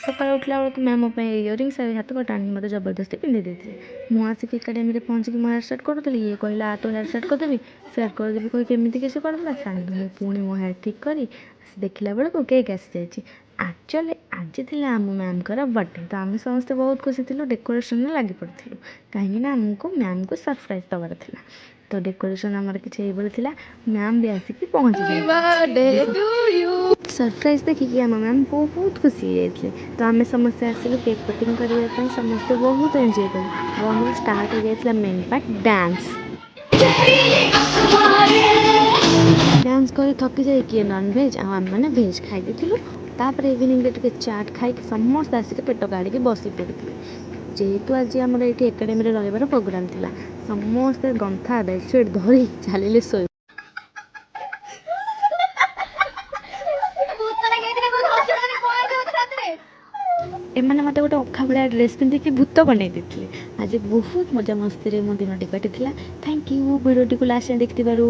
ସକାଳୁ ଉଠିଲା ବେଳକୁ ମ୍ୟାମ୍ ମୋ ପାଇଁ ଇୟରିଙ୍ଗସ୍ ଆଉ ହାତ କଟା ଆଣିକି ମୋତେ ଜବରଦସ୍ତି ପିନ୍ଧେଇ ଦେଇଥିଲେ। ମୁଁ ଆସିକି ଏକାଡେମୀରେ ପହଞ୍ଚିକି ମୋ ହେୟାର୍ ଷ୍ଟାର୍ଟ କରୁଥିଲି, ଇଏ କହିଲା ତୋ ହେୟାର୍ ଷ୍ଟାର୍ଟ କରିଦେବି, ସେୟାର୍ କରିଦେବି କହି କେମିତି କିଛି କରିଦେଲା। ସାଙ୍ଗେ ମୁଁ ପୁଣି ମୋ ହେୟାର୍ ଠିକ୍ କରି ଆସି ଦେଖିଲା ବେଳକୁ କେକ୍ ଆସିଯାଇଛି। ଆକ୍ଚୁଆଲି ଆଜି ଥିଲା ଆମ ମ୍ୟାମ୍ଙ୍କର ବର୍ଥଡ଼େ, ତ ଆମେ ସମସ୍ତେ ବହୁତ ଖୁସି ଥିଲୁ, ଡେକୋରେସନ୍ରେ ଲାଗି ପଡ଼ିଥିଲୁ କାହିଁକିନା ଆମକୁ ମ୍ୟାମ୍କୁ ସରପ୍ରାଇଜ୍ ଦେବାର ଥିଲା। ତ ଡେକୋରେସନ୍ ଆମର କିଛି ଏଇଭଳି ଥିଲା। ମ୍ୟାମ୍ ବି ଆସିକି ପହଞ୍ଚିଥିଲେ। ସରପ୍ରାଇଜ୍ ଦେଖିକି ଆମ ମ୍ୟାମ୍ ବହୁତ ଖୁସି ହେଇଯାଇଥିଲେ। ତ ଆମେ ସମସ୍ତେ ଆସିଲୁ କେକ୍ କଟିଂ କରିବା ପାଇଁ, ସମସ୍ତେ ବହୁତ ଏନ୍ଜୟ କଲୁ। ଆଉ ଆମର ଷ୍ଟାର୍ଟ ହେଇଯାଇଥିଲା ମେନ୍ ପାର୍ଟ ଡ୍ୟାନ୍ସ। ଡ୍ୟାନ୍ସ କରି ଥକି ଯାଇ କିଏ ନନ୍ଭେଜ୍ ଆଉ ଆମେମାନେ ଭେଜ୍ ଖାଇ ଦେଇଥିଲୁ। ତାପରେ ଇଭିନିଂରେ ଟିକେ ଚାଟ୍ ଖାଇକି ସମସ୍ତେ ଆସିକି ପେଟ କାଢ଼ିକି ବସି ପଡ଼ିଥିଲେ। ଯେହେତୁ ଆଜି ଆମର ଏଇଠି ଏକାଡେମୀରେ ରହିବାର ପ୍ରୋଗ୍ରାମ୍ ଥିଲା, ସମସ୍ତେ ଗନ୍ଥା ବେଡ଼ସିଟ୍ ଧରି ଚାଲିଲେ ଶୋଇ। ଏମାନେ ମୋତେ ଗୋଟେ ଅଖା ଭଳିଆ ଡ୍ରେସ୍ ପିନ୍ଧିକି ଭୂତ ବନେଇ ଦେଇଥିଲେ। ଆଜି ବହୁତ ମଜାମସ୍ତିରେ ମୋ ଦିନଟି କଟିଥିଲା। ଥ୍ୟାଙ୍କ ୟୁ ଭିଡ଼ିଓଟିକୁ ଲାଷ୍ଟ ଯାଏଁ ଦେଖିଥିବାରୁ।